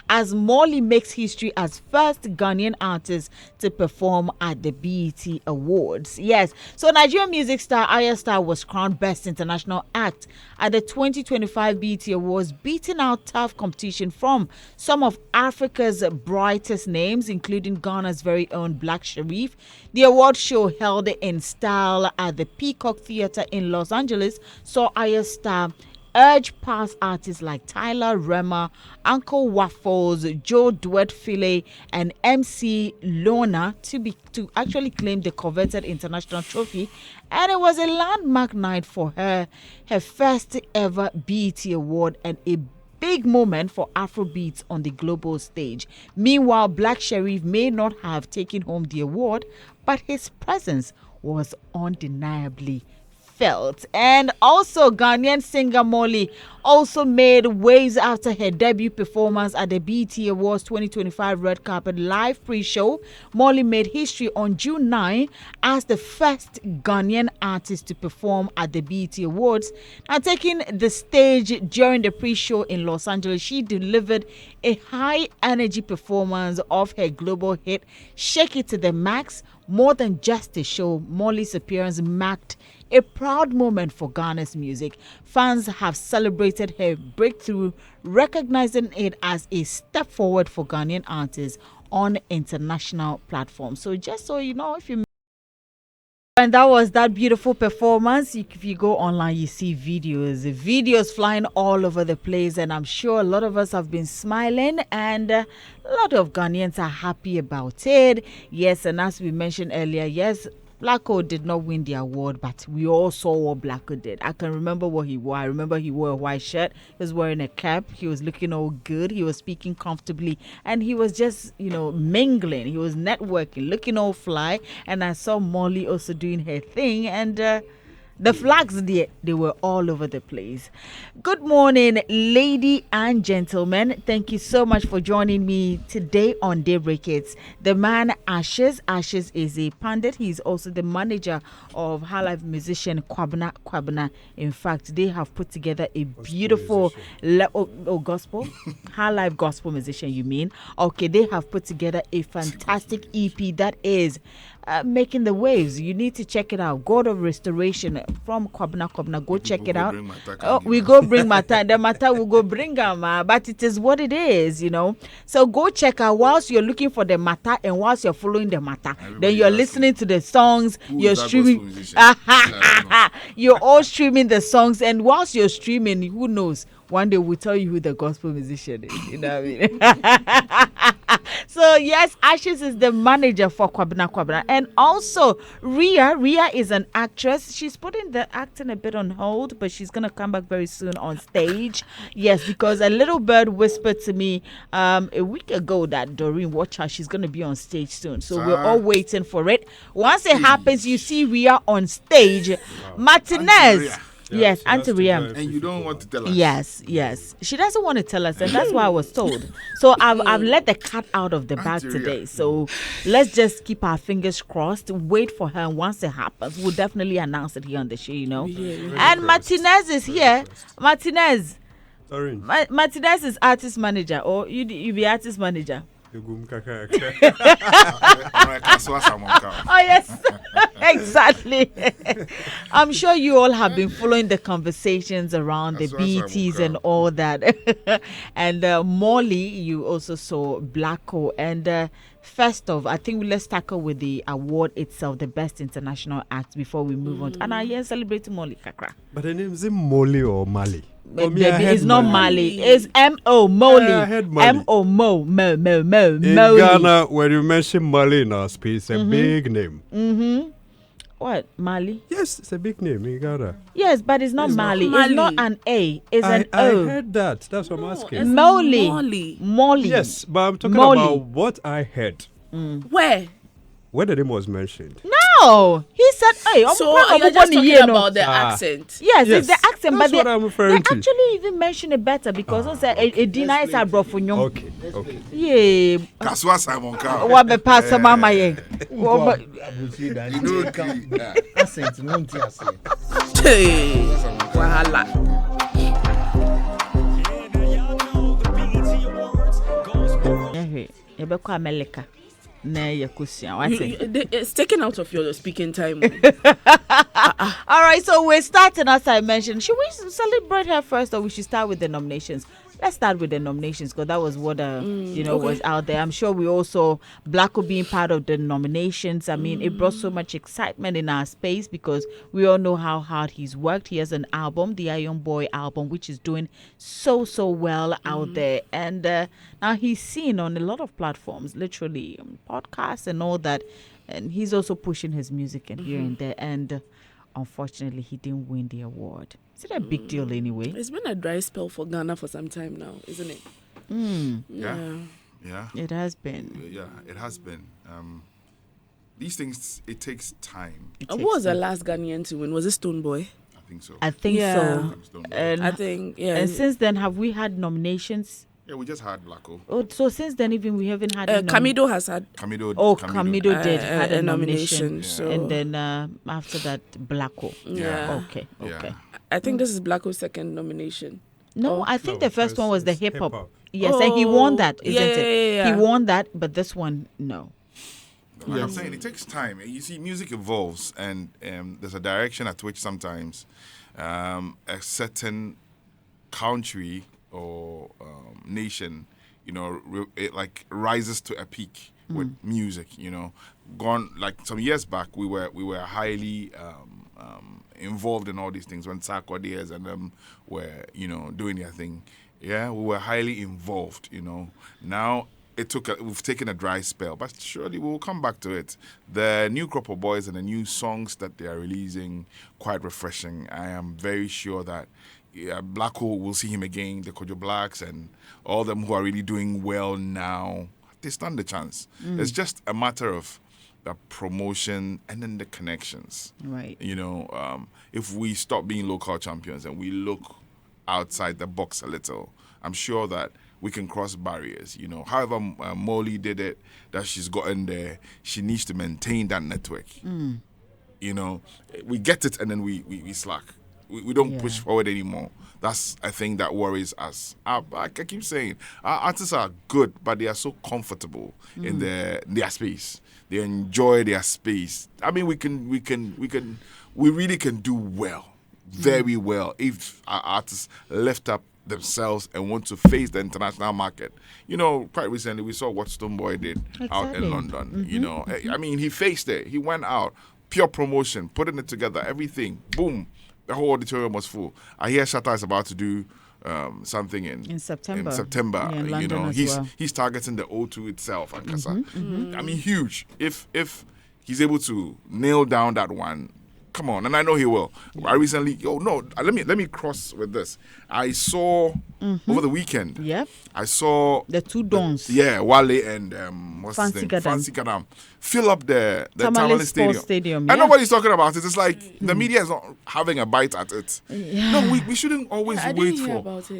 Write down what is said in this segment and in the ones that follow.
as Moliy makes history as first Ghanaian artist to perform at the BET Awards. Yes, so Nigerian music star Ayra was crowned Best International Act at the 2025 BET Awards, beating out tough competition from some of Africa's brightest names, including Ghana's very own Black Sherif. The award show held in style at the Peacock Theatre in Los Angeles saw Ayra urge past artists like Tyler, Rema, Uncle Waffles, Joe Duet Filet, and MC Lona to actually claim the coveted international trophy. And it was a landmark night for her first ever BET award and a big moment for Afrobeats on the global stage. Meanwhile, Black Sherif may not have taken home the award, but his presence was undeniably felt. And also Ghanaian singer Moliy also made waves after her debut performance at the BET Awards 2025 Red Carpet Live pre-show. Moliy made history on June 9 as the first Ghanaian artist to perform at the BET Awards. Now, taking the stage during the pre-show in Los Angeles, she delivered a high-energy performance of her global hit Shake It to the Max. More than just a show, Moliy's appearance marked a proud moment for Ghana's music. Fans have celebrated her breakthrough, recognizing it as a step forward for Ghanaian artists on international platforms. So just so you know, if you and that was that beautiful performance. If you go online, you see videos flying all over the place, and I'm sure a lot of us have been smiling, and a lot of Ghanaians are happy about it. Yes, and as we mentioned earlier, yes, Blacko did not win the award, but we all saw what Blacko did. I can remember what he wore. I remember he wore a white shirt. He was wearing a cap. He was looking all good. He was speaking comfortably. And he was just, mingling. He was networking, looking all fly. And I saw Moliy also doing her thing. And the flags, they were all over the place. Good morning, lady and gentlemen. Thank you so much for joining me today on Daybreak Hits. The man Ashes is a pundit. He's also the manager of High Life musician Kwabena. In fact, they have put together a beautiful gospel High Life gospel musician. You mean? Okay, they have put together a fantastic EP that is making the waves. You need to check it out. God of Restoration from Kwabena. Go check it out. We go bring Mata. The Mata will go bring them. But it is what it is, So go check out whilst you're looking for the Mata and whilst you're following the Mata. Then you're listening to the songs. You're streaming. You're all streaming the songs. And whilst you're streaming, who knows? One day we'll tell you who the gospel musician is. You know what I mean? So, yes, Ashes is the manager for Kwabena. And also, Ria is an actress. She's putting the acting a bit on hold, but she's going to come back very soon on stage. Yes, because a little bird whispered to me a week ago that Doreen, watch her, she's going to be on stage soon. So, we're all waiting for it. Once it happens, you see Ria on stage. Wow. Martinez. Yes, Auntie Riam. And you don't want to tell us? Yes. She doesn't want to tell us, and that's why I was told. So I've let the cat out of the bag today. So let's just keep our fingers crossed, wait for her, and once it happens, we'll definitely announce it here on the show, And Martinez is here. Martinez. Sorry. Martinez is artist manager, or you be artist manager? Oh yes, exactly. I'm sure you all have been following the conversations around the BETs and all that. And Moliy, you also saw Blacko. And first off, I think let's tackle with the award itself, the Best International Act, before we move on. And I celebrating Moliy Kakra. But the name is Moliy or Mali? It's not Mali. It's M.O. Moliy. M.O. Mo. In Ghana, when you mention Mali in our speech, it's a big name. Mm-hmm. What? Mali? Yes, it's a big name in Ghana. Yes, but it's not Mali. It's not an A. It's an O. I heard that. That's what I'm asking. Moliy. Yes, but I'm talking about what I heard. Where the name was mentioned. No, he said, "Hey, so you're just talking about the accent." Yes, it's the accent, that's but what I'm referring to. Actually even mention it better because also a denies are brought for you. Okay. Yeah. Kaswa Simon Cow. What be pass mama ye? Accent no ntiase. Wahala. Hey, yebekwa America. It's taken out of your speaking time. All right, so we're starting as I mentioned. Should we celebrate her first, or we should start with the nominations? Let's start with the nominations because that was what was out there. I'm sure we also Blacko being part of the nominations. I mean, it brought so much excitement in our space because we all know how hard he's worked. He has an album, the Iron Boy album, which is doing so well out there, and now he's seen on a lot of platforms, literally podcasts and all that. And he's also pushing his music and here and there. And unfortunately, he didn't win the award. Is it a big deal anyway? It's been a dry spell for Ghana for some time now, isn't it? Yeah. It has been. Yeah, it has been. These things, it takes time. What was the last Ghanaian to win? Was it Stone Boy? I think so. I think so. And I think, yeah. And since then, have we had nominations? yeah, we just had Blacko. Oh, so since then, even we haven't had. Kamido has had. Kamido did had a nomination. So. And then after that, Blacko. Yeah. Okay. Yeah. I think this is Blacko's second nomination. No, I think the first one was the hip hop. hip-hop. Yes, and he won that, isn't it? Yeah. He won that, but this one, no. Like I'm saying, it takes time. You see, music evolves, and there's a direction at which sometimes a certain country or nation, it like rises to a peak with music. Gone like some years back, we were highly involved in all these things when Sarkodie and them were doing their thing. Yeah, we were highly involved. Now. We've taken a dry spell, but surely we'll come back to it. The new crop of boys and the new songs that they are releasing, quite refreshing. I am very sure that Blacko will see him again, the Kojo Blacks and all them who are really doing well now. They stand a chance. It's just a matter of the promotion and then the connections. Right. If we stop being local champions and we look outside the box a little, I'm sure that we can cross barriers, However, Moliy did it, that she's gotten there, she needs to maintain that network. We get it and then we slack. We don't push forward anymore. That's a thing that worries us. I keep saying, our artists are good, but they are so comfortable in their space. They enjoy their space. I mean, we really can do well, very well, if our artists lift up themselves and want to face the international market. Quite recently we saw what Stone Boy did out in London. I mean, he faced it. He went out, pure promotion, putting it together, everything. Boom, the whole auditorium was full. I hear Shatta is about to do something in September. Yeah, in London he's targeting the O2 itself and Kasa. I mean, huge. If he's able to nail down that one. Come on, and I know he will. I recently, let me cross with this. I saw over the weekend. Yep. I saw the two dons. Wale and what's his name? Fancy Kadam. Fill up the Tamale Stadium. And nobody's talking about it. It's like the media is not having a bite at it. Yeah. No, we shouldn't always wait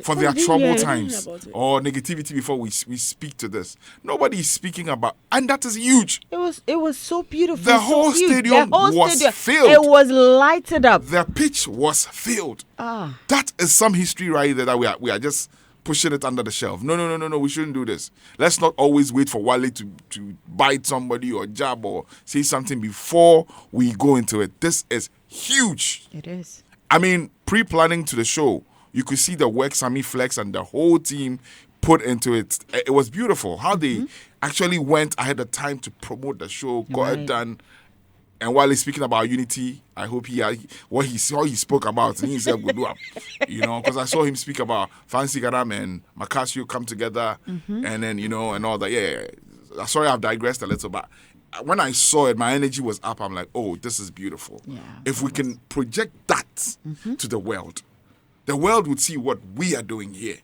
for their trouble times or negativity before we speak to this. Nobody is speaking about, and that is huge. It was so beautiful. The whole stadium was filled. It was lighted up. The pitch was filled. That is some history right there that we are just pushing it under the shelf. No, we shouldn't do this. Let's not always wait for Wale to bite somebody or jab or say something before we go into it. This is huge. It is. I mean, pre-planning to the show, you could see the work Sammy Flex and the whole team put into it. It was beautiful how they actually went ahead of time to promote the show, got it done. And while he's speaking about unity, I hope what he spoke about, and he said, "Good up," because I saw him speak about Fancy Gadam and Makasio come together, and then and all that. Yeah. Sorry, I've digressed a little, but when I saw it, my energy was up. I'm like, "Oh, this is beautiful." Yeah, if we can project that to the world would see what we are doing here.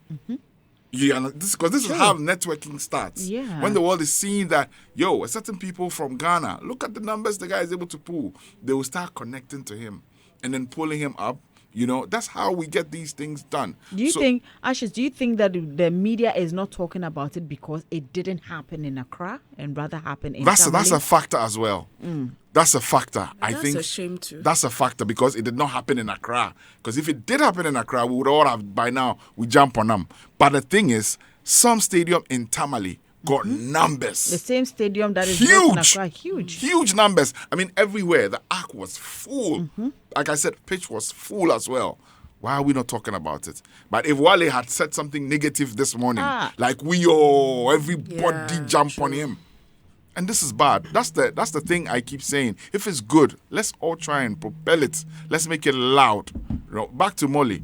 Because this is how networking starts. Yeah. When the world is seeing that, a certain people from Ghana, look at the numbers the guy is able to pull. They will start connecting to him and then pulling him up. That's how we get these things done. Do you think that the media is not talking about it because it didn't happen in Accra and rather happen in That's a factor as well. That's a factor. I think that's a shame too. That's a factor because it did not happen in Accra. Because if it did happen in Accra, we would all have by now we jump on them. But the thing is, some stadium in Tamale got numbers. The same stadium that is huge numbers. I mean, everywhere the arc was full. Like I said, pitch was full as well. Why are we not talking about it? But if Wale had said something negative this morning, like everybody jump on him, and this is bad. That's the thing I keep saying. If it's good, let's all try and propel it. Let's make it loud. Back to Moliy.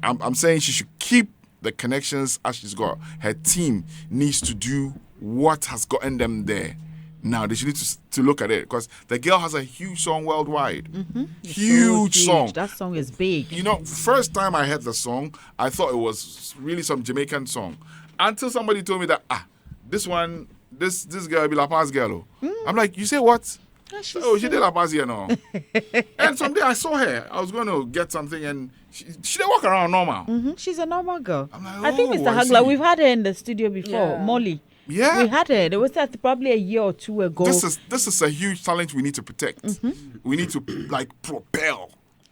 I'm saying she should keep the connections as she's got. Her team needs to do what has gotten them there. Now they should need to look at it, because the girl has a huge song worldwide. Huge song. That song is big. First time I heard the song, I thought it was really some Jamaican song, until somebody told me that this one, this girl be La Paz girl. I'm like, you say what? She did La Paz here now. And someday I saw her. I was going to get something, and she didn't walk around normal. She's a normal girl. I'm like, I think Mr. Hagler, we've had her in the studio before. Moliy. Yeah, we had her. There was that probably a year or two ago. This is a huge talent we need to protect. We need to propel,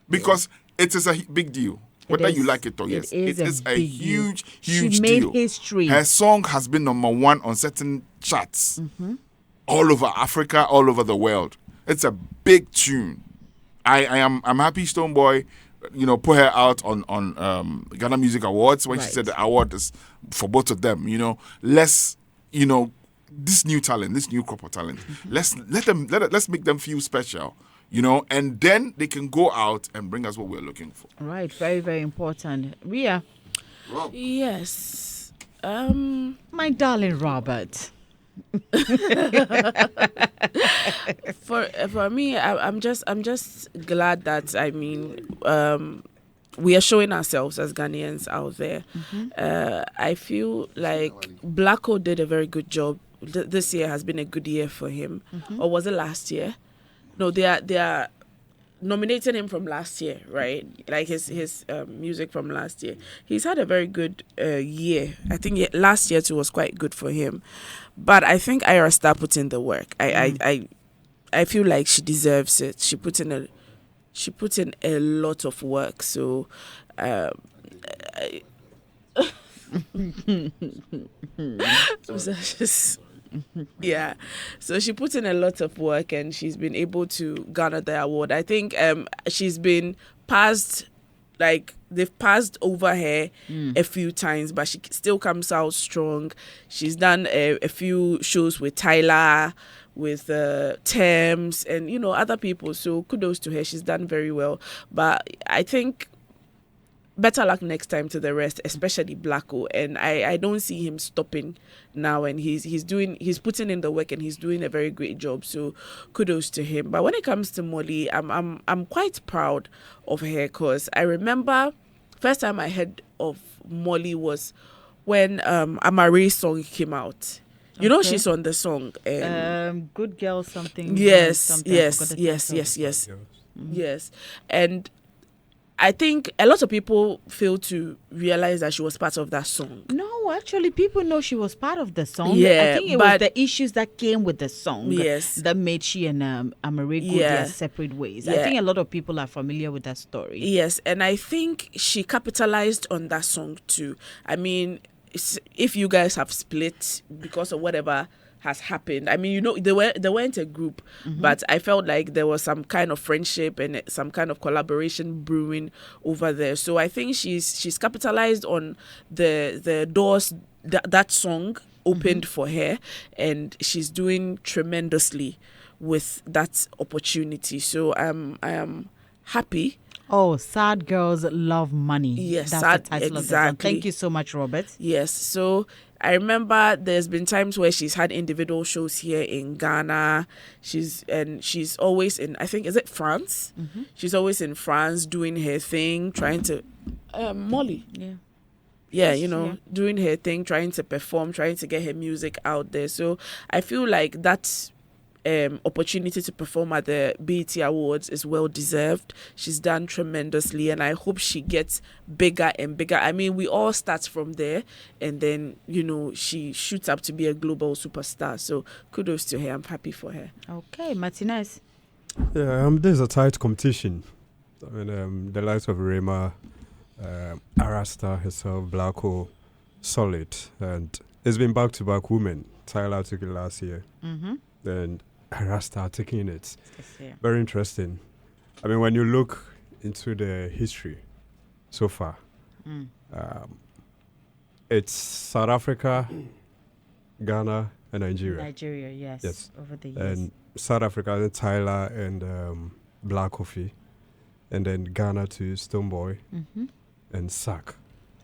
because it is a big deal. Whether you like it or yes, it is a huge deal. She made history. Her song has been #1 on certain charts all over Africa, all over the world. It's a big tune. I'm happy Stonebwoy, put her out on Ghana Music Awards when she said the award is for both of them. Let's this new talent, this new crop of talent. Let's make them feel special. And then they can go out and bring us what we're looking for. Right, very, very important. Ria. Rob. Yes. My darling Robert. For me, I'm just glad that we are showing ourselves as Ghanaians out there. I feel like Blacko did a very good job. This year has been a good year for him. Or was it last year? No, they are nominating him from last year, right? Like his music from last year. He's had a very good year. I think last year too was quite good for him. But I think Ayra Starr put in the work. I feel like she deserves it. She put in a lot of work. So yeah, so she put in a lot of work, and she's been able to garner the award. I think she's been passed, like they've passed over her a few times, but she still comes out strong. She's done a few shows with Tyler, with Thames, and other people. So kudos to her. She's done very well. But I think better luck next time to the rest, especially Blacko. And I don't see him stopping now, and he's putting in the work, and he's doing a very great job. So kudos to him. But when it comes to Moliy, I'm quite proud of her, because I remember first time I heard of Moliy was when Amare's song came out. She's on the song. Good Girl something. Yes. And I think a lot of people fail to realize that she was part of that song. No, actually, people know she was part of the song. Yeah, I think it was the issues that came with the song that made she and Amare go their separate ways. I think a lot of people are familiar with that story. Yes, and I think she capitalized on that song too. I mean, if you guys have split because of whatever has happened, I mean, they weren't a group, but I felt like there was some kind of friendship and some kind of collaboration brewing over there. So I think she's capitalized on the doors that song opened for her, and she's doing tremendously with that opportunity. So I am happy. Oh, Sad Girls Love Money. Yes, that's sad, the title exactly. of the song. Thank you so much, Robert. Yes, so I remember there's been times where she's had individual shows here in Ghana. She's always in, I think, is it France? She's always in France doing her thing, trying to Moliy. Yeah, doing her thing, trying to perform, trying to get her music out there. So I feel like that's opportunity to perform at the BET Awards is well deserved. She's done tremendously, and I hope she gets bigger and bigger. I mean, we all start from there, and then she shoots up to be a global superstar. So kudos to her. I'm happy for her. Okay, Martinez. Yeah, this is a tight competition. I mean, the likes of Rema, Ayra Starr herself, Blacko, solid, and it's been back-to-back women. Tyler took it last year. Then Ayra Starr taking it. Very interesting. I mean, when you look into the history so far, it's South Africa, Ghana, and Nigeria. Nigeria, yes. Over the years. And South Africa, then Tyler and Black Coffee. And then Ghana to Stoneboy and Sack.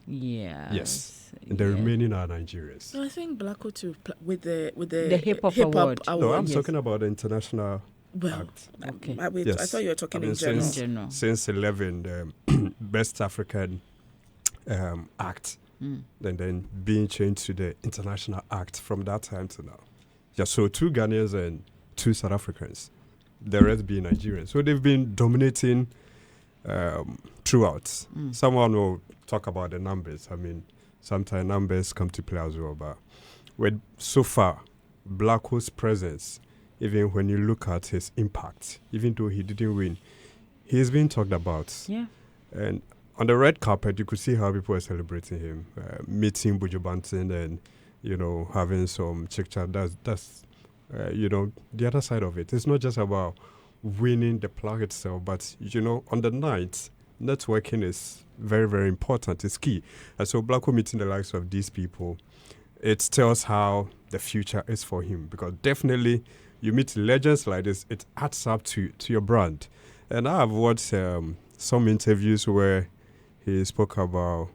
Yes. And the remaining are Nigerians. No, I think Blacko too with the hip hop award. No, I'm talking about the international act. Okay. I thought you were talking in general. Since 11, the best African act, then being changed to the international act from that time to now. Yeah, so 2 Ghanaians and 2 South Africans, the rest being Nigerians. So they've been dominating throughout. Someone will talk about the numbers. I mean, sometimes numbers come to play as well, but with so far, Blacko's presence, even when you look at his impact, even though he didn't win, he's been talked about. Yeah. And on the red carpet, you could see how people were celebrating him, meeting Buju Banton and, having some chick-chat. That's the other side of it. It's not just about winning the plaque itself, but, on the night, networking is very, very important. It's key. And so Blacko meeting the likes of these people, it tells how the future is for him. Because definitely, you meet legends like this, it adds up to your brand. And I have watched some interviews where he spoke about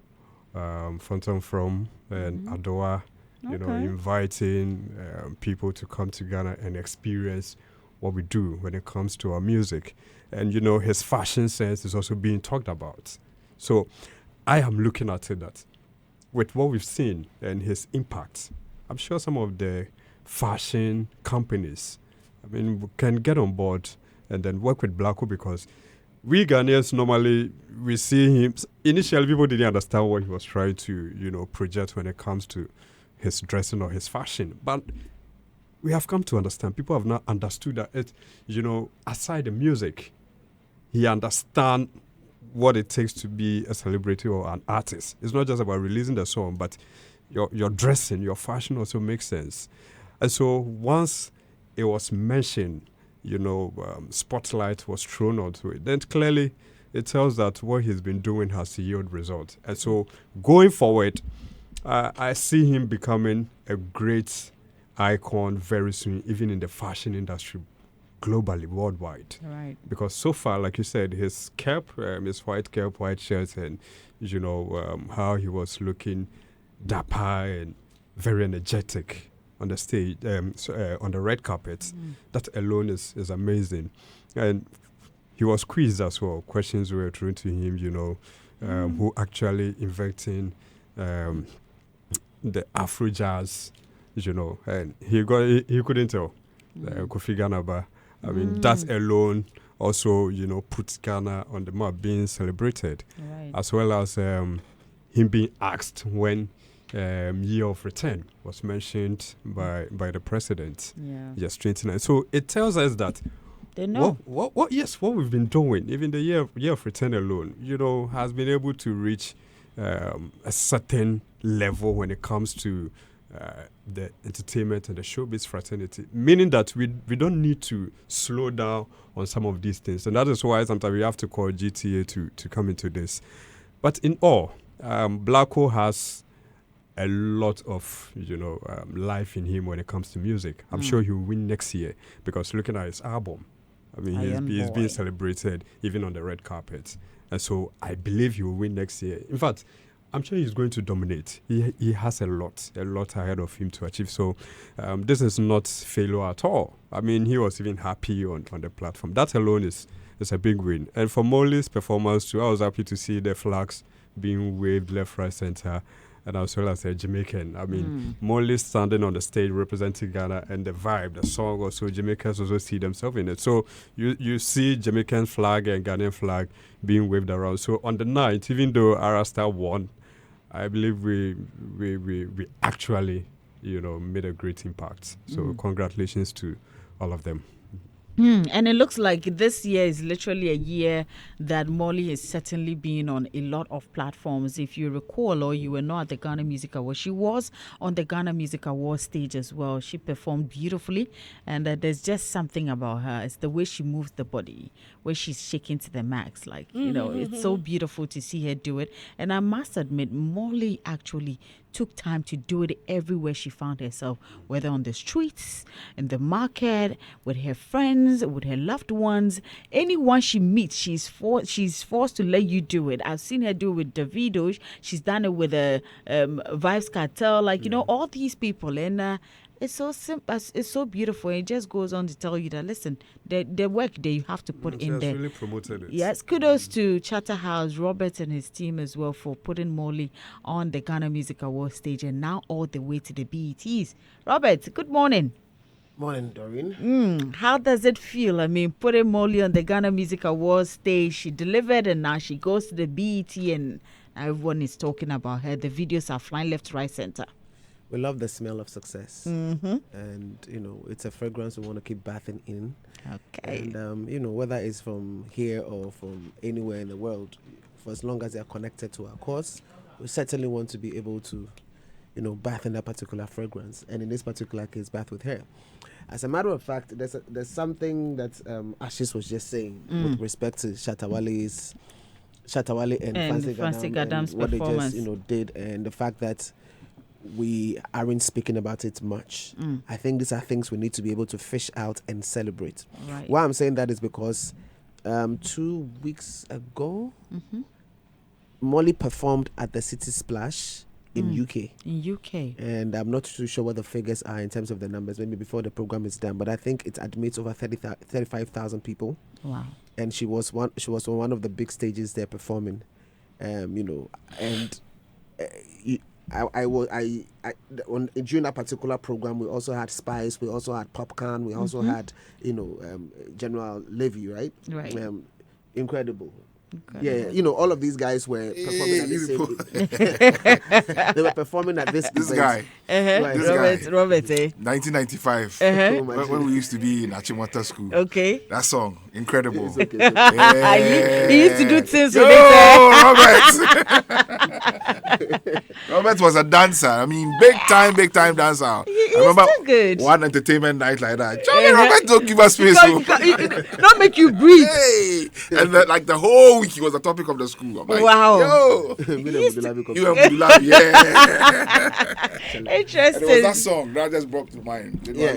Phantom From and Adoa, inviting people to come to Ghana and experience what we do when it comes to our music. And, his fashion sense is also being talked about. So I am looking at it that with what we've seen and his impact, I'm sure some of the fashion companies, can get on board and then work with Blacko, because we Ghanaians normally, we see him. Initially, people didn't understand what he was trying to, project when it comes to his dressing or his fashion. But we have come to understand. People have not understood that it, aside the music, he understands what it takes to be a celebrity or an artist. It's not just about releasing the song, but your dressing, your fashion also makes sense. And so once it was mentioned, spotlight was thrown onto it, then clearly it tells that what he's been doing has yielded results. And so going forward, I see him becoming a great icon very soon, even in the fashion industry globally, worldwide. Right. Because so far, like you said, his cap, his white cap, white shirt, and how he was looking dapper and very energetic on the stage, on the red carpet. That alone is amazing. And he was quizzed as well. Questions were thrown to him, who actually inventing the Afro jazz, and he couldn't tell. Kofi Ganaba. That alone also, puts Ghana on the map being celebrated, as well as him being asked when year of return was mentioned by the president. Yes, 29. So it tells us that they know what we've been doing, even the year of return alone, has been able to reach a certain level when it comes to the entertainment and the showbiz fraternity, meaning that we don't need to slow down on some of these things. And that is why sometimes we have to call GTA to come into this. But in all, Blacko has a lot of life in him when it comes to music. I'm sure he'll win next year, because looking at his album, he's being celebrated even on the red carpet. And so I believe he will win next year. In fact, I'm sure he's going to dominate. He has a lot ahead of him to achieve. So this is not failure at all. He was even happy on the platform. That alone is a big win. And for Moliy's performance too, I was happy to see the flags being waved left, right, center, and as well as a Jamaican. Moliy standing on the stage representing Ghana, and the vibe, the song also, Jamaicans also see themselves in it. So you see Jamaican flag and Ghanaian flag being waved around. So on the night, even though Ayra Starr won, I believe we actually, made a great impact. So congratulations to all of them. And it looks like this year is literally a year that Moliy is certainly being on a lot of platforms. If you recall, or you were not at the Ghana Music Awards, she was on the Ghana Music Awards stage as well. She performed beautifully, and there's just something about her. It's the way she moves the body, where she's shaking to the max. Like, it's so beautiful to see her do it. And I must admit, Moliy actually took time to do it everywhere she found herself, whether on the streets, in the market, with her friends, with her loved ones. Anyone she meets, she's forced to let you do it. I've seen her do it with Davido. She's done it with a Vibes Cartel, all these people. And it's so simple. It's so beautiful. It just goes on to tell you that, listen, the work that you have to put in there. Really promoted it. Yes, kudos to Chatterhouse, Robert and his team as well for putting Moliy on the Ghana Music Awards stage and now all the way to the BETs. Robert, good morning. Morning, Doreen. How does it feel? I mean, putting Moliy on the Ghana Music Awards stage, she delivered and now she goes to the BET and everyone is talking about her. The videos are flying left, right, center. We love the smell of success. And, it's a fragrance we want to keep bathing in. Okay. And, whether it's from here or from anywhere in the world, for as long as they're connected to our cause, we certainly want to be able to, bath in that particular fragrance. And in this particular case, bath with her. As a matter of fact, there's something that Ashish was just saying with respect to Shatawale and Fancy Gadam's what performance. they just, did, and the fact that we aren't speaking about it much. I think these are things we need to be able to fish out and celebrate. Right. Why I'm saying that is because 2 weeks ago, Moliy performed at the City Splash in UK. In UK. And I'm not too sure what the figures are in terms of the numbers, maybe before the program is done, but I think it admits over 35,000 people. Wow. And she was on one of the big stages there performing, during that particular program, we also had Spice, we also had Popcorn, we also had General Levy, right? Right. Incredible. Okay. Yeah, all of these guys were performing at the same. They were performing at this This event. guy, Right. Robert, 1995, when we used to be in Achimota school. Okay. That song, incredible. It's okay, it's okay. He used to do things Yo, with it. Robert. Robert was a dancer. I mean, big time dancer. I remember still good. one entertainment night like that. Johnny Robert, don't give us space. Not make you breathe. Hey, and the whole week he was the topic of the school. I'm like, Wow. Yo, you and Budulabi, yeah. And it was Interesting. that song that just brought to mind. Yeah,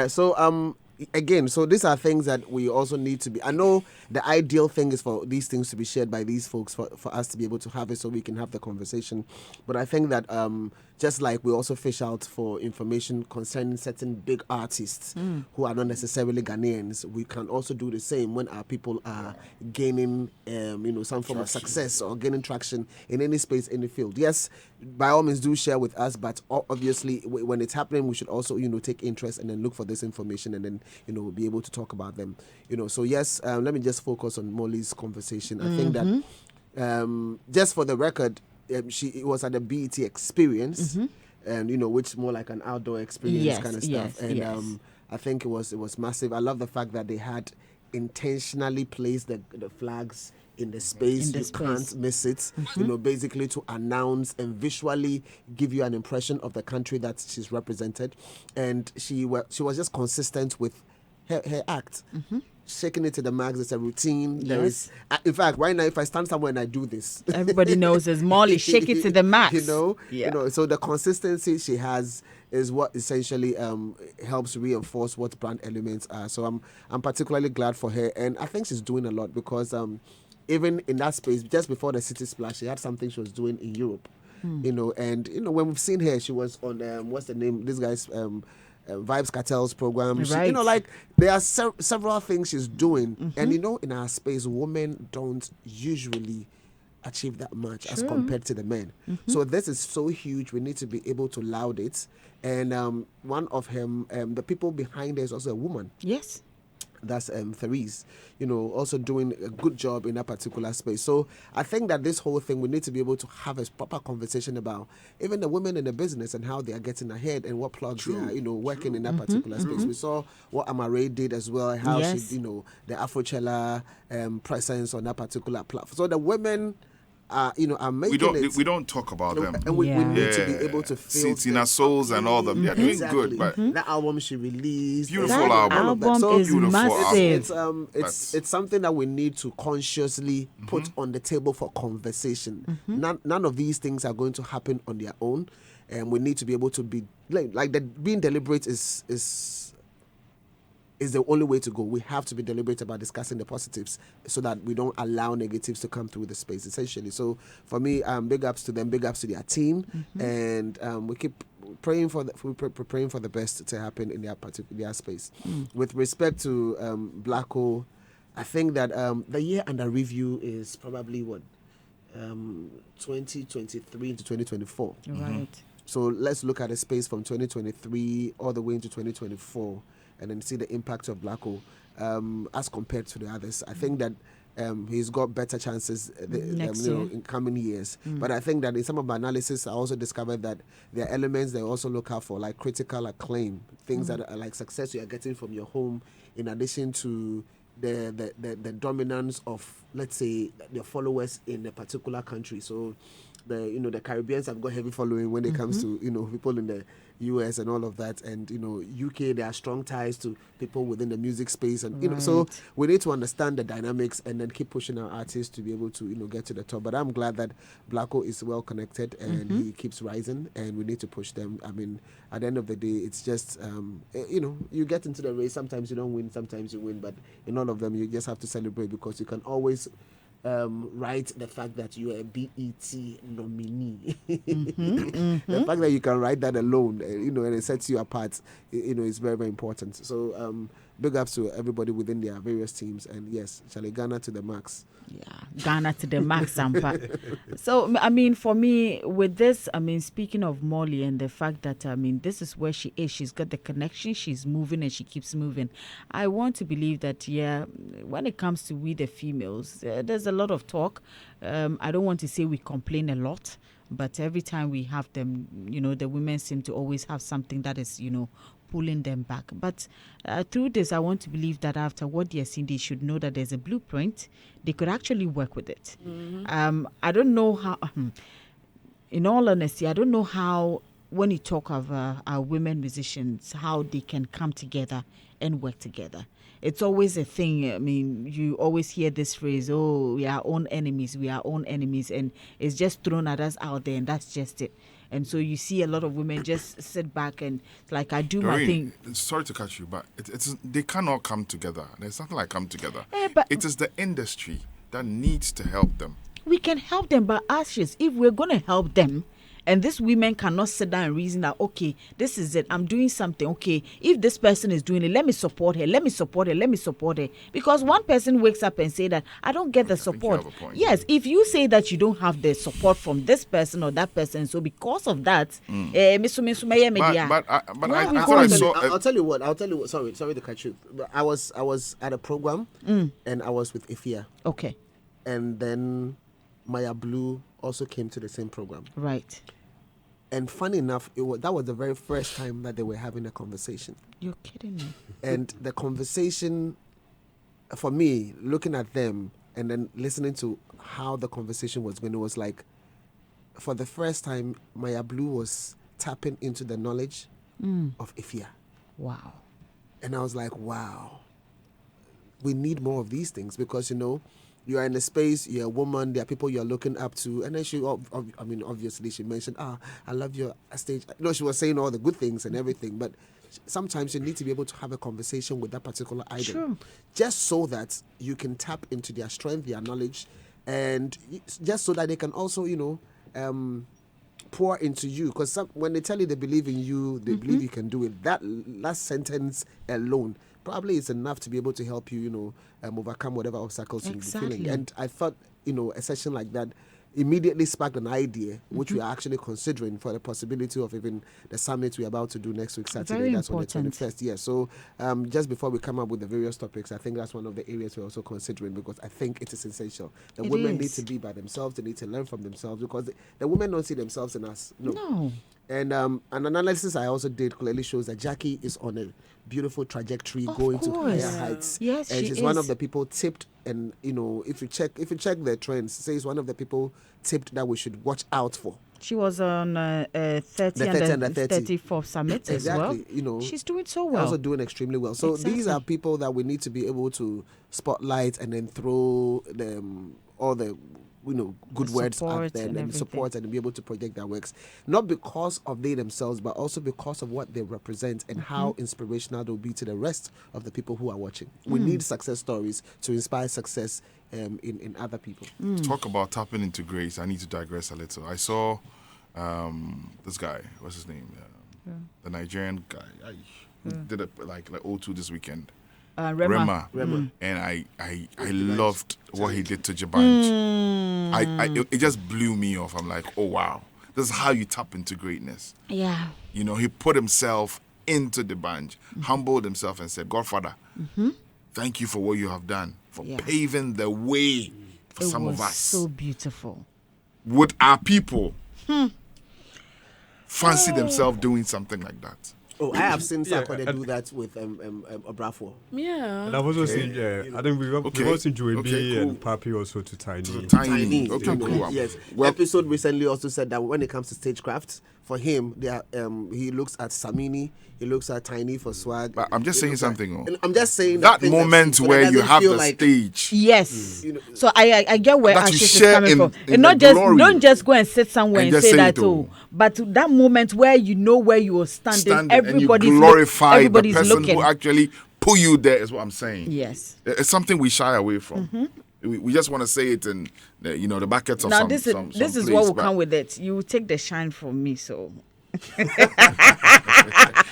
So again, so these are things that we also need to be. I know the ideal thing is for these things to be shared by these folks for us to be able to have it so we can have the conversation. But I think that just like we also fish out for information concerning certain big artists who are not necessarily Ghanaians, we can also do the same when our people are gaining some form of success or gaining traction in any space, any field. Yes, by all means do share with us, but obviously when it's happening, we should also take interest and then look for this information and then we'll be able to talk about them. So yes, let me just focus on Molly's conversation. I think that just for the record, it was at the BET experience, and which more like an outdoor experience kind of stuff. And I think it was massive. I love the fact that they had intentionally placed the flags in the space. You can't miss it. Basically to announce and visually give you an impression of the country that she's represented. And she was just consistent with her act. Shaking it to the max. It's a routine. There is, in fact, right now, if I stand somewhere and I do this, everybody knows it's Moliy. Shake it to the max. So the consistency she has is what essentially helps reinforce what brand elements are. So I'm particularly glad for her, and I think she's doing a lot because even in that space, just before the City Splash, she had something she was doing in Europe. And when we've seen her, she was on what's the name? This guy's. Vibes Cartel's program. Right. There are several things she's doing, and in our space, women don't usually achieve that much as compared to the men. So this is so huge. We need to be able to laud it. And one of him, the people behind her is also a woman. Yes. That's Therese, also doing a good job in that particular space. So I think that this whole thing, we need to be able to have a proper conversation about even the women in the business and how they are getting ahead and what plugs they are, working in that particular space. We saw what Amare did as well, how she, the Afrochella presence on that particular platform. So the women are making we don't talk about them, and we need to be able to feel Tina Souls and all them. They're doing good, but that album she released, beautiful that album. So is massive. It's something that we need to consciously put on the table for conversation. None of these things are going to happen on their own, and we need to be able to be being deliberate is the only way to go. We have to be deliberate about discussing the positives so that we don't allow negatives to come through the space, essentially. So for me, big ups to them, big ups to their team, and we keep praying for praying for the best to happen in their particular space. With respect to Blacko, I think that the year under review is probably 2023 to 2024. Right. So let's look at a space from 2023 all the way into 2024. And then see the impact of Blacko as compared to the others. I think that he's got better chances in coming years. But I think that in some of my analysis, I also discovered that there are elements they also look out for, like critical acclaim, things that are like success you are getting from your home, in addition to the dominance of, let's say, your followers in a particular country. So the Caribbeans have got heavy following when it comes to people in the US and all of that, and UK, there are strong ties to people within the music space, and so we need to understand the dynamics and then keep pushing our artists to be able to get to the top. But I'm glad that Blacko is well connected and he keeps rising, and we need to push them. I mean, at the end of the day, it's just you get into the race, sometimes you don't win, sometimes you win, but in all of them you just have to celebrate, because you can always write the fact that you are a BET nominee. The fact that you can write that alone, and it sets you apart, is very, very important. So big ups to everybody within their various teams, and yes, Charlie, Ghana to the max. Yeah, Ghana to the max, Sampa. So, I mean, for me, with this, I mean, speaking of Moliy and the fact that, I mean, this is where she is. She's got the connection. She's moving and she keeps moving. I want to believe that, when it comes to we the females, there's a lot of talk. I don't want to say we complain a lot, but every time we have them, the women seem to always have something that is, pulling them back. But through this, I want to believe that after what they're seeing, they should know that there's a blueprint. They could actually work with it. I don't know how, in all honesty, I don't know how, when you talk of our women musicians, how they can come together and work together. It's always a thing. I mean, you always hear this phrase, oh, we are own enemies, and it's just thrown at us out there, and that's just it. And so you see a lot of women just sit back and like, I do my thing. Sorry to cut you, but they cannot come together. There's nothing like come together. But it is the industry that needs to help them. We can help them, but Ashes, if we're going to help them, and these women cannot sit down and reason that, okay, this is it, I'm doing something, okay, if this person is doing it, let me support her. Because one person wakes up and say that, I don't get the support. Yes, if you say that you don't have the support from this person or that person, so because of that, I'll tell you what, sorry to cut you. I was at a program and I was with Ifia. Okay. And then Maya Blue also came to the same program. Right. And funny enough, that was the very first time that they were having a conversation. You're kidding me. And the conversation, for me, looking at them and then listening to how the conversation was going, it was like, for the first time, Maya Blue was tapping into the knowledge of Ifia. Wow. And I was like, wow, we need more of these things, because, you are in a space, you're a woman, there are people you're looking up to. And then she, obviously she mentioned, I love your stage. No, she was saying all the good things and everything, but sometimes you need to be able to have a conversation with that particular idol. Sure. Just so that you can tap into their strength, their knowledge, and just so that they can also, pour into you. Because when they tell you they believe in you, they believe you can do it. That last sentence alone probably is enough to be able to help you, overcome whatever obstacles you're feeling. And I thought, a session like that immediately sparked an idea, which we are actually considering for the possibility of even the summit we're about to do next week, Saturday. Very That's important. on the 21st. Yeah. So just before we come up with the various topics, I think that's one of the areas we're also considering, because I think it is essential. The It women need is. to be by themselves. They need to learn from themselves, because the women don't see themselves in us. No. And an analysis I also did clearly shows that Jackie is on a beautiful trajectory, Of going to course. higher heights. Yes, and she she's one is. of the people tipped. And if you check the trends, says one of the people tipped that we should watch out for. She was on 30 and the 34th summit as well. Exactly. She's doing so well. Also doing extremely well. So these are people that we need to be able to spotlight and then throw them all the good words at them and support and be able to project their works, not because of they themselves, but also because of what they represent and how inspirational they'll be to the rest of the people who are watching. We need success stories to inspire success in other people. Talk about tapping into grace. I need to digress a little. I saw this guy. What's his name? The Nigerian guy. Who did it like O2 this weekend. Rema. And I loved what he did to Jabanj. It just blew me off. I'm like, oh wow, this is how you tap into greatness. Yeah. He put himself into the bunch, humbled himself, and said, Godfather, thank you for what you have done, for paving the way for some of us. So beautiful. Would our people fancy themselves doing something like that? Oh, I have seen Sarkodie do that with Obrafo. Yeah. And I've also seen, I think we've also seen Joey B and Papi also to Tiny. Tiny. Okay, cool. Yes. Well, Episode recently also said that when it comes to stagecraft, for him, he looks at Samini, he looks at Tiny for swag. But I'm just saying something. I'm just saying that moment where you have the stage. Yes. So I get where that you Ashish is share coming from. in And not the just glory. don't just go and sit somewhere and just say say that it all. but that moment where you know where you are standing, everybody's and you glorify everybody's the person looking. who actually put you there, is what I'm saying. Yes. It's something we shy away from. We just want to say it in the buckets of Now some this is some this is place, what will but- come with it. You will take the shine from me, so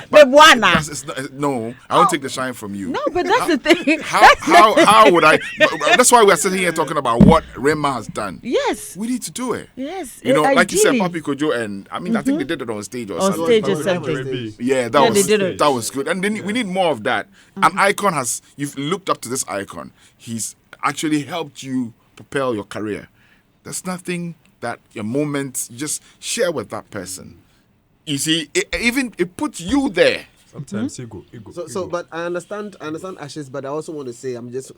but That's- no, I won't take the shine from you. No, but that's the thing. How would I? That's why we're sitting here talking about what Rema has done. Yes. We need to do it. Yes. Like you said, ideally. Papi Kojo, and I mean, I think they did it on stage or On something. stage or something. Yeah, Yeah, was they did it. that was good. And then we need more of that. An icon you've looked up to this icon. He's actually helped you propel your career. There's nothing that a moment you just share with that person. You see, it puts you there. Sometimes ego. So, but I understand Ashes, but I also want to say I'm just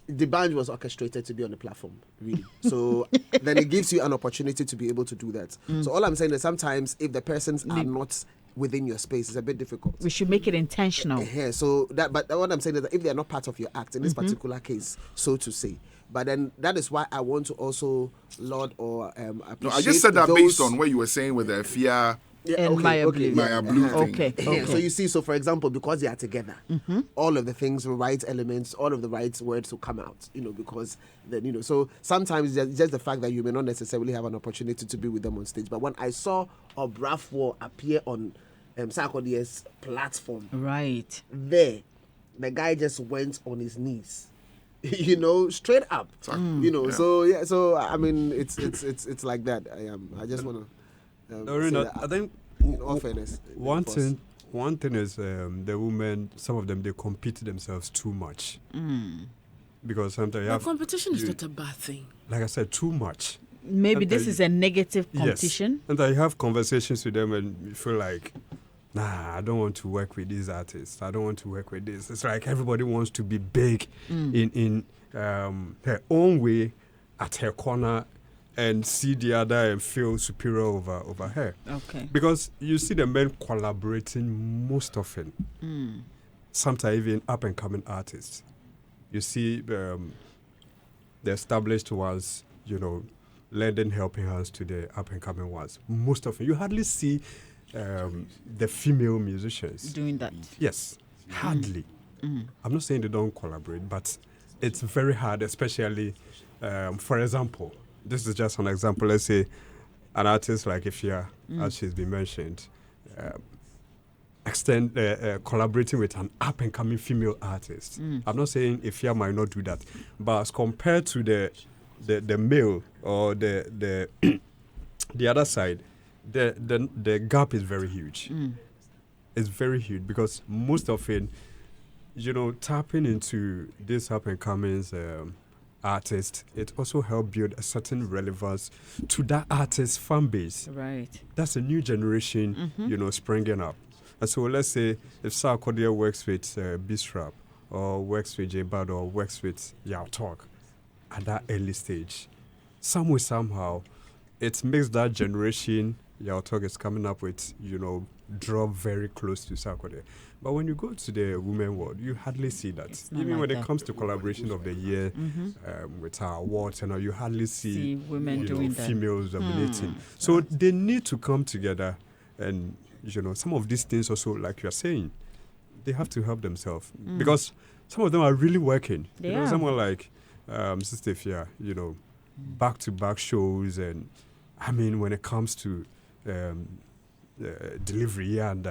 the band was orchestrated to be on the platform, really. So then it gives you an opportunity to be able to do that. So all I'm saying is sometimes if the persons are not within your space, it's a bit difficult. We should make it intentional. Yeah, so but what I'm saying is that if they are not part of your act, in this particular case, so to say, but then that is why I want to also laud or appreciate. No, I just said that those, based on what you were saying with the fear. And Maya Blue. Maya Blue thing. Okay. Yeah, so you see, so for example, because they are together, all of the things, the right elements, all of the right words will come out, because then, so sometimes it's just the fact that you may not necessarily have an opportunity to be with them on stage. But when I saw Obrafo appear on Sarkodie's platform, Right. there, the guy just went on his knees. Straight up. Yeah. So I mean, it's like that. I just want to. I think in all fairness, one thing is the women. Some of them they compete themselves too much. Because sometimes you But have competition is not a bad thing. like I said, too much. Maybe this Sometimes- is a negative Yes. competition. And I have conversations with them and you feel like, nah, I don't want to work with these artists. I don't want to work with this. It's like everybody wants to be big in her own way at her corner and see the other and feel superior over her. Okay. Because you see the men collaborating most often. Sometimes even up and coming artists. You see the established ones, lending helping hands to the up and coming ones. Most often, you hardly see the female musicians Doing that. Yes, hardly. I'm not saying they don't collaborate, but it's very hard, especially, for example, this is just an example. Let's say an artist like Ifya, as she's been mentioned, collaborating with an up-and-coming female artist. I'm not saying Ifya might not do that, but as compared to the the male or the the other side, the gap is very huge. It's very huge because most of it, tapping into this up and coming artist, it also help build a certain relevance to that artist's fan base. Right. That's a new generation, springing up. And so let's say if Sarkodia works with Bistrap or works with J-Bad or works with Yao Talk at that early stage, somehow, it makes that generation Yao Talk is coming up with, draw very close to Sarkodia. But when you go to the women world, you hardly see that. Even when it comes to collaboration of the year with our awards, you hardly see women doing that. Females dominating. So they need to come together, and some of these things also, like you're saying, they have to help themselves because some of them are really working. Someone like Sister Fia, back-to-back shows, and I mean, when it comes to delivery and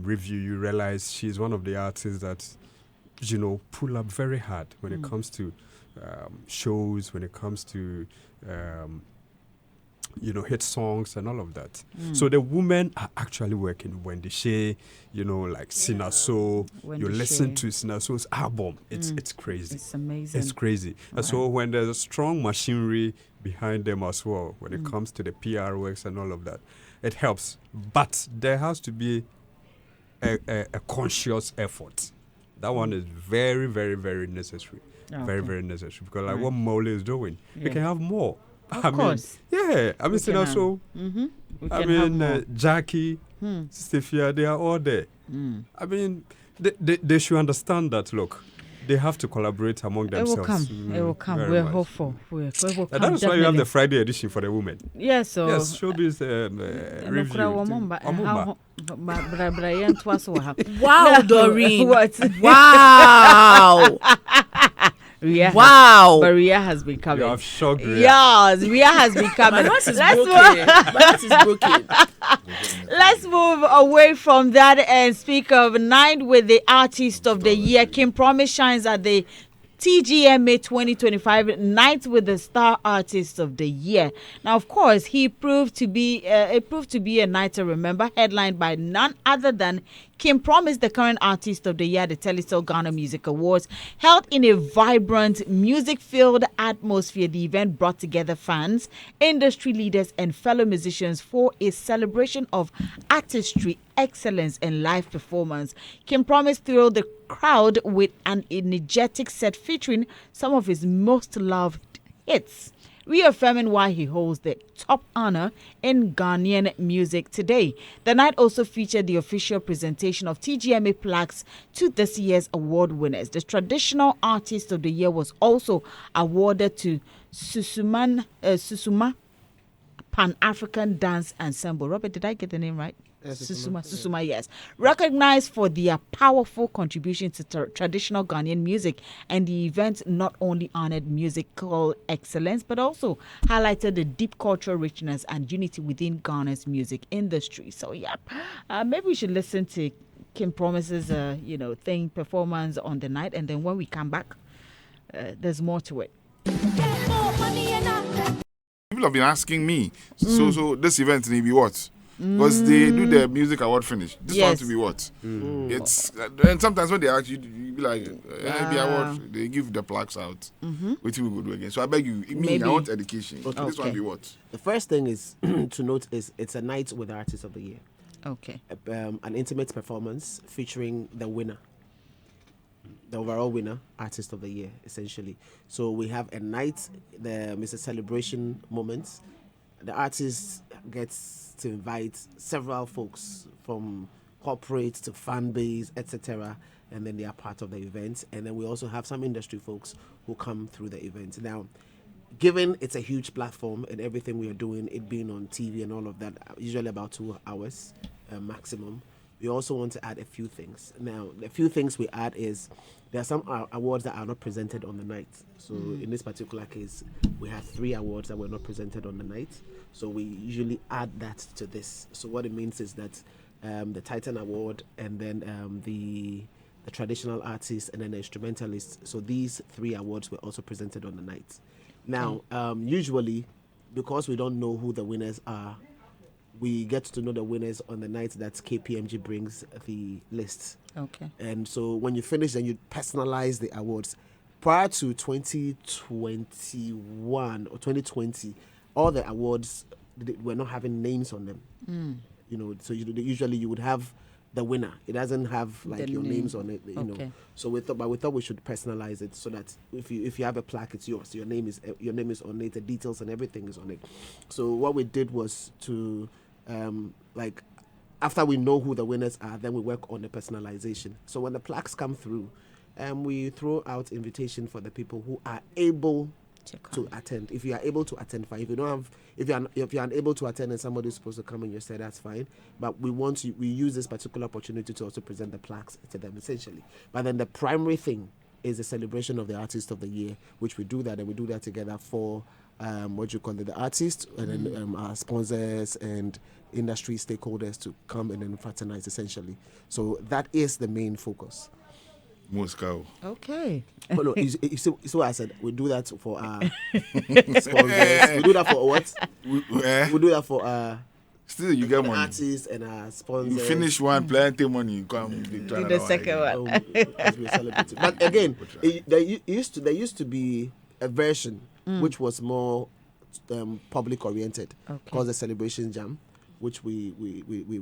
review, you realize she's one of the artists that pull up very hard when it comes to shows, when it comes to hit songs and all of that. So the women are actually working. When they share, like Sinaso, you listen to Sinaso's album, it's crazy. It's amazing. It's crazy. And so when there's a strong machinery behind them as well, when it comes to the PR works and all of that, it helps. But there has to be a conscious effort. That one is very, very, very necessary. Okay. Very, very necessary. Because like what Moliy is doing, we can have more. Of course. I mean, also, Jackie, Stefia, they are all there. I mean, they should understand that, look, they have to collaborate among themselves. It will come. We're hopeful. It will come. That is why you have the Friday edition for the women. Yes, so. Yes, showbiz review. Wow, Doreen. What? Wow. Wow. But Ria has been coming. You have shocked Ria. Yes, Ria has been coming. My heart is broken. My heart is broken. Let's move away from that and speak of Night with the Artist of the Year. Kim Promise shines at the TGMA 2025 Night with the Star Artist of the Year. Now, of course, it proved to be a night to remember, headlined by none other than Kim Promise, the current Artist of the Year at the Telesol Ghana Music Awards. Held in a vibrant, music-filled atmosphere, the event brought together fans, industry leaders, and fellow musicians for a celebration of artistry, excellence, and live performance. Kim Promise thrilled the crowd with an energetic set featuring some of his most loved hits, reaffirming why he holds the top honor in Ghanaian music today. The night also featured the official presentation of TGMA plaques to this year's award winners. The traditional artist of the year was also awarded to Susuma Pan-African Dance Ensemble. Robert, did I get the name right? Susuma, yes. Recognized for their powerful contribution to traditional Ghanaian music, and the event not only honored musical excellence but also highlighted the deep cultural richness and unity within Ghana's music industry. So, maybe we should listen to Kim Promise's, performance on the night, and then when we come back, there's more to it. People have been asking me, so this event need be what? Because they do the music award finish. This one to be what? It's and sometimes when they ask you be like NAB award, they give the plaques out. What we go do again? So I beg you, I want education. Okay. This one be what? The first thing is to note is it's a night with the Artist of the Year. Okay. An intimate performance featuring the winner, the overall winner, Artist of the Year, essentially. So we have a night, it's a celebration moment. The artist gets to invite several folks from corporate to fan base, etc., and then they are part of the event. And then we also have some industry folks who come through the event. Now, given it's a huge platform and everything we are doing, it being on TV and all of that, usually about 2 hours maximum, we also want to add a few things. Now, the few things we add is there are some awards that are not presented on the night. So in this particular case, we have 3 awards that were not presented on the night. So we usually add that to this. So what it means is that the Titan Award and then the traditional artist and then the instrumentalist. So these 3 awards were also presented on the night. Now, usually, because we don't know who the winners are, we get to know the winners on the night that KPMG brings the lists. Okay. And so when you finish, then you personalize the awards. Prior to 2021 or 2020, all the awards were not having names on them. You know, so usually you would have the winner. It doesn't have like your names on it. You know. So we thought we should personalize it so that if you have a plaque, it's yours. Your name is on it. The details and everything is on it. So what we did was to like after we know who the winners are, then we work on the personalization. So when the plaques come through, we throw out invitation for the people who are able to attend. If you are able to attend, fine. If you're unable to attend and somebody is supposed to come and you say that's fine. But we use this particular opportunity to also present the plaques to them essentially. But then the primary thing is the celebration of the Artist of the Year, which we do that, and we do that together for the artists and then our sponsors and industry stakeholders to come and then fraternize essentially. So that is the main focus. Moscow. Okay. Oh, no, you see what I said? We do that for our sponsors. We do that for what? We do that for still you get money. Artists and our sponsors. You finish one, plenty money. You come do the second one. As we celebrate it. But again, there used to be a version which was more public oriented, called the Celebration Jam, which we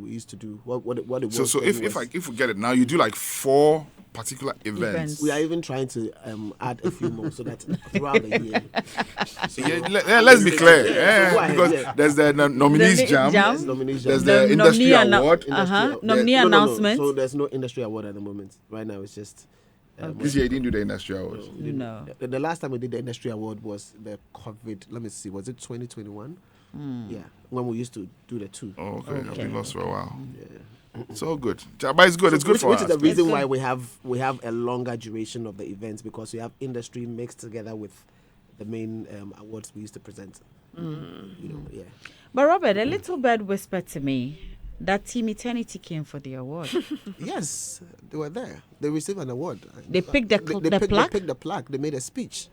used to do. What it was. So if we get it now, you do like 4 particular events. We are even trying to add a few more so that throughout the year. So let's be clear. Because there's the nominees jam. There's the industry award. Nominee announcement. So there's no industry award at the moment. Right now it's just. This year you didn't do the industry award. No. The last time we did the industry award was the COVID. Let me see. Was it 2021? Yeah, when we used to do the 2. Oh, okay. I've been lost for a while. Yeah. It's all good. But it's good. It's good for us. Which is the reason why we have a longer duration of the events, because we have industry mixed together with the main awards we used to present. Yeah. But Robert, a little bird whispered to me that Team Eternity came for the award. Yes, they were there. They received an award. They picked the plaque? They picked the plaque. They made a speech.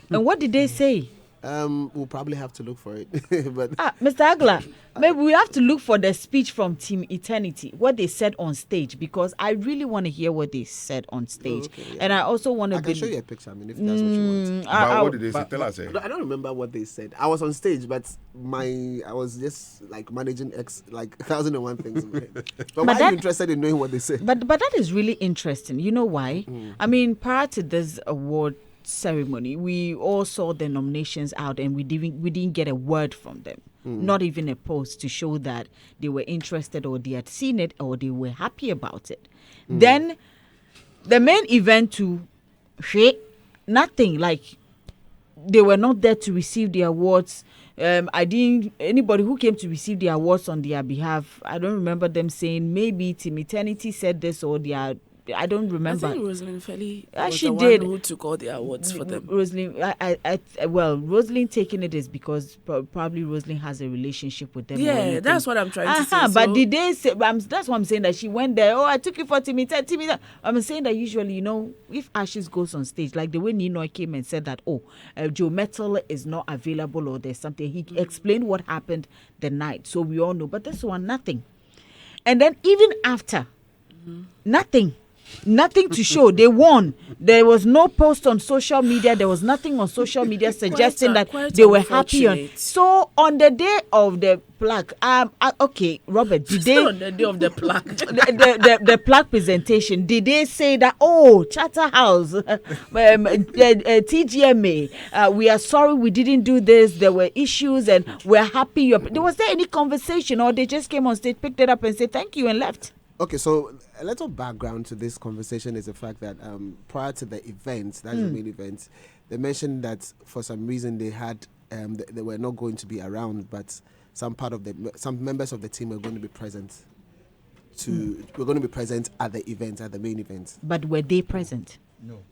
And what did they say? We'll probably have to look for it. But Mr. Agla, maybe we have to look for the speech from Team Eternity, what they said on stage, because I really want to hear what they said on stage. And I also want to. I can show you a picture. I mean, if that's what you want. But what did they say? Tell us. I don't remember what they said. I was on stage, but I was just like managing 1,001 things in my head. But why are you interested in knowing what they said? But that is really interesting. You know why? I mean, prior to this award ceremony, we all saw the nominations out and we didn't get a word from them, not even a post to show that they were interested or they had seen it or they were happy about it. Then the main event nothing, like they were not there to receive the awards. Anybody who came to receive the awards on their behalf, I don't remember them saying maybe Team Eternity said this or I don't remember. I think Rosalind Felly was she the did. one who took all the awards for them. Rosalind, Rosalind taking it is because probably Rosalind has a relationship with them. Yeah, that's what I'm trying to say. But did they say? That's what I'm saying, that she went there. Oh, I took you for Timmy. I'm saying that usually, if Ashes goes on stage, like the way Ninoy came and said that, Joe Metal is not available or there's something. He explained what happened the night, so we all know. But this one, nothing. And then even after, nothing to show. They won. There was no post on social media. There was nothing on social media suggesting that they were happy. So on the day of the plaque, okay, Robert, did they on the day of the plaque, the plaque presentation, did they say that Charterhouse, TGMA, we are sorry we didn't do this, there were issues and we're happy? Was there any conversation, or they just came on stage, picked it up and said thank you and left? Okay, so a little background to this conversation is the fact that prior to the event, that's the main event, they mentioned that for some reason they had they were not going to be around, but some members of the team were going to be present. We're going to be present at the event, at the main event. But were they present? No.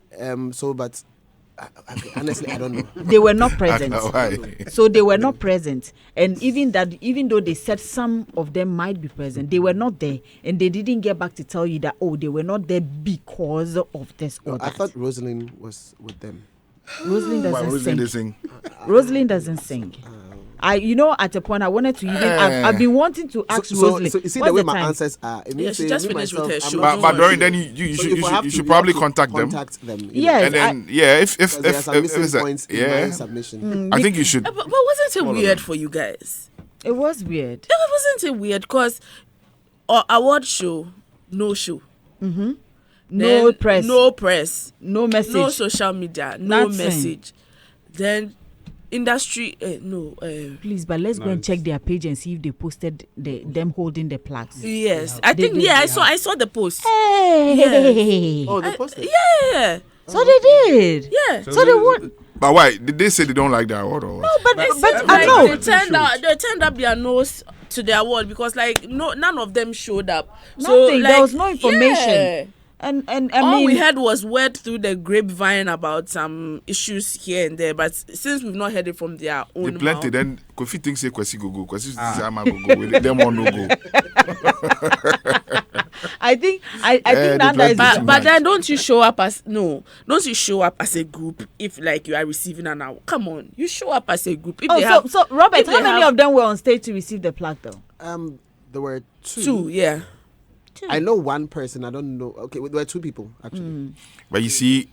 Honestly, I don't know. They were not present. So they were not present. And even though they said some of them might be present, they were not there. And they didn't get back to tell you that, they were not there because of this or that. I thought Rosalind was with them. Rosalind Why doesn't Rosalind sing. they sing? Rosalind doesn't sing. At a point I wanted to even. I've been wanting to ask Rosalind. So you see what's the way the my time? answers are. It means she just finished with her show. But Doreen, then you So if we have to, should we probably have to contact them. Contact them. you Yes. know, And then if because there are some missing it's a- points in my yeah, submission. I think you should. But wasn't it weird for you guys? It was weird. Wasn't it weird? Because award show, no show. No Then press. No press. No message. No social media. No Nothing. message. Then industry, no. Please, but let's go and check their page and see if they posted them holding the plaques. Yes, I think I saw the post. Hey. Oh, they posted. Yeah. So they did. Yeah. So they would. But why did they say they don't like the award or what? No, but I Like, know. they turned up their nose to the award because none of them showed up. Nothing. So, There was no information. Yeah. And All I mean, we heard was word through the grapevine about some issues here and there, but since we've not heard it from their They own plenty. mouth, Then Kofi thinks say Kwesi go. Kwesi say Ama go. Them all no go. I think I think they that is. plenty. but then don't you show up as a group if you are receiving an award? Come on, you show up as a group. If they have, So Robert, if how they many have of them were on stage to receive the plaque though? There were two. two, yeah. I know one person. I don't know. Okay, there were two people actually. But you see,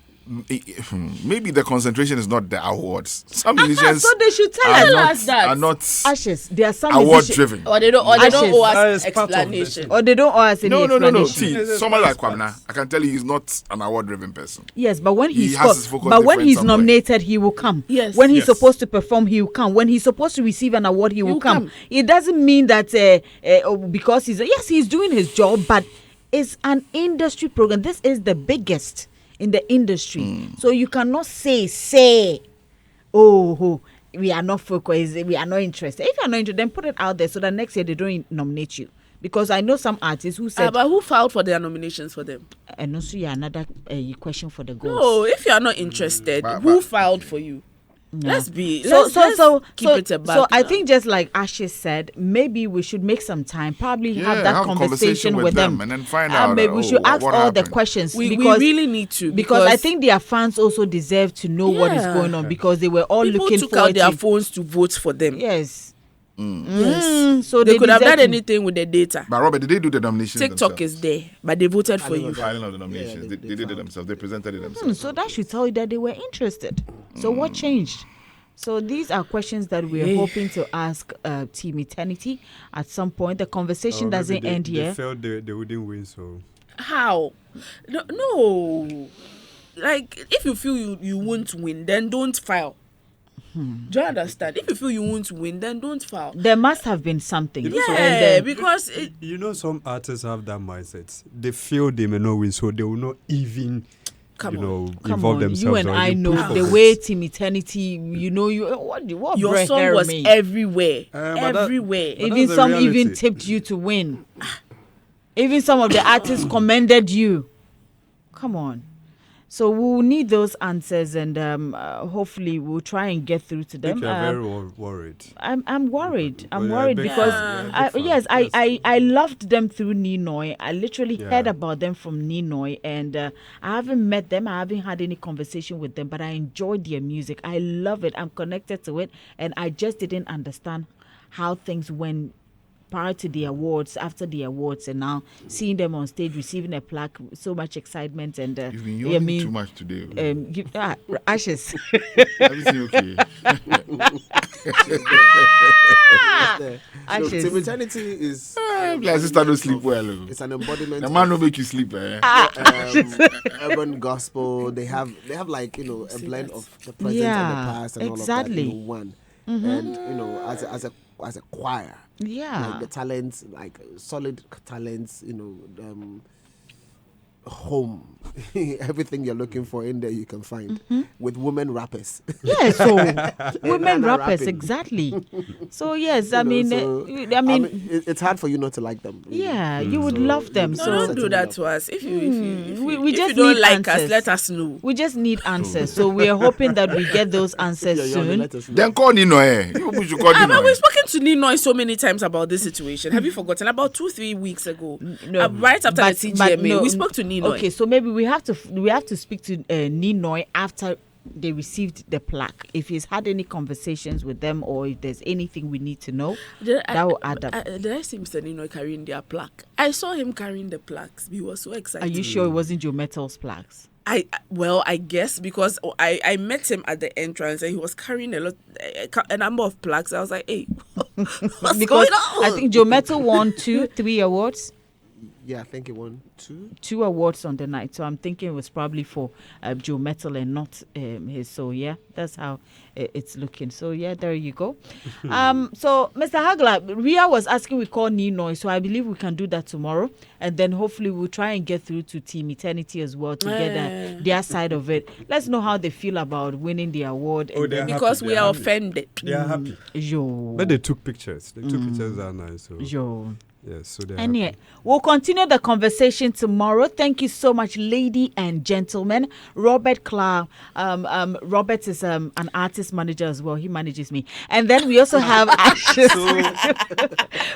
maybe the concentration is not the awards. Some musicians So they should tell us that. are not Ashes. There are some award musicians- driven. Or they don't owe Ashes. us It's part of explanation. or they don't owe us any No. explanation. See, someone like Kwabena, I can tell you he's not an award driven person. Yes, but when He he's has his focus but when different he's somewhere. nominated, he will come. Yes. When he's Yes. supposed to perform, he will come. When he's supposed to receive an award, he will will come. come. It doesn't mean that because he's doing his job, but it's an industry program. This is the biggest in the industry, so you cannot say, oh, we are not focused, we are not interested. If you are not interested, then put it out there so that next year they don't nominate you. Because I know some artists who said, But who filed for their nominations for them? and also another question for the girls. No, if you are not interested, who filed for you? Let's keep it a bag. So I think just like Ashes said, maybe we should make some time, probably have that have a conversation with them and then find out. maybe we should ask what all the happened. questions we because really need to because I think their fans also deserve to know what is Yeah. going on because they were all people looking took forward out their to. phones to vote for them. Yes. Yes. So They could have deserve done to- anything with the data. But Robert, did they do the nominations TikTok themselves? is there, but they voted for you. The filing of the nominations. They did it themselves. They presented it themselves. So that should tell you that they were interested. So what changed? So these are questions that we're hoping to ask Team Eternity at some point. The conversation doesn't end They here. felt they wouldn't win, so How? No. Like, if you feel you won't win, then don't file. Do you understand? If you feel you won't win, then don't file. There must have been something. You know, And Yeah, then- because you know some artists have that mindset. They feel they may not win, so they will not even Come Come involve on, themselves. you and or I even know push for the it. way Team Eternity, what your bread song hair was mean? everywhere. But that- Everywhere. but Even that's the some even reality. tipped you to win. Even some of the artists commended you. Come on. So we'll need those answers, and hopefully we'll try and get through to I them. think you're very worried. I'm worried. I'm Well, you're a worried big because fan. You're a big yes, fan. I loved them through Ninoy. I literally Yeah. heard about them from Ninoy, and I haven't met them. I haven't had any conversation with them, but I enjoyed their music. I love it. I'm connected to it, and I just didn't understand how things went prior to the awards, after the awards, and now seeing them on stage receiving a plaque, so much excitement, and You've been yawning too much today. Ashes. Everything okay? Ashes. Team Eternity is My sister don't sleep well. it's an embodiment The man of don't make you sleep. Eh? urban gospel. They have like a blend of the present and Yeah, the past and exactly. all of that in one. And as a choir, Yeah. like the talents, like solid talents, home, everything you're looking for in there you can find with women rappers. Yeah, so women Nana rappers, rapping. exactly. So yes, You I know, mean, so, it's hard for you not to like them. yeah, you would love them. No, So don't do that to us. If you we if just you don't need like answers. us, let us know. we just need answers. So we are hoping that we get those answers soon. Then call Nino. You people should call Nino. But we've spoken to Ninoy so many times about this situation. Have you forgotten? About 2-3 weeks ago, No, right after the but TGMA, no, we spoke to Ninoy. Okay, so maybe we have to speak to Ninoy after they received the plaque. If he's had any conversations with them or if there's anything we need to know, that will add up. Did I see Mr. Nino carrying their plaque? I saw him carrying the plaques. He was so excited. Are you sure it wasn't Joe Metal's plaques? I guess because I met him at the entrance and he was carrying a number of plaques. I was like, hey, what's going on? I think Joe Metal won 3 awards. Yeah, I think it won 2 awards on the night. So I'm thinking it was probably for Joe Metal and not his. So yeah, that's how it's looking. So yeah, there you go. So Mr. Hagler, Ria was asking we call Ninoy, so I believe we can do that tomorrow, and then hopefully we'll try and get through to Team Eternity as well to get their side of it. Let's know how they feel about winning the award. Because we are offended. They are happy. But they took pictures. They took pictures that are nice. So. Yes, so and yeah, we'll continue the conversation tomorrow. Thank you so much, ladies and gentlemen. Robert Clark. Robert is an artist manager as well. He manages me. And then we also have Ashes.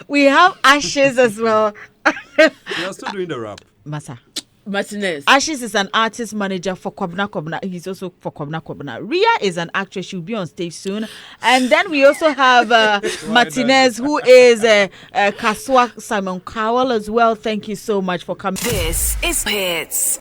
We have Ashes as well. You are still doing the rap. Masa. Martinez. Ashes is an artist manager for Kwabna Kwabna. He's also for Kwabna Kwabna. Ria is an actress. She'll be on stage soon. And then we also have Martinez, who is Kaswa Simon Cowell as well. Thank you so much for coming. This is Hits.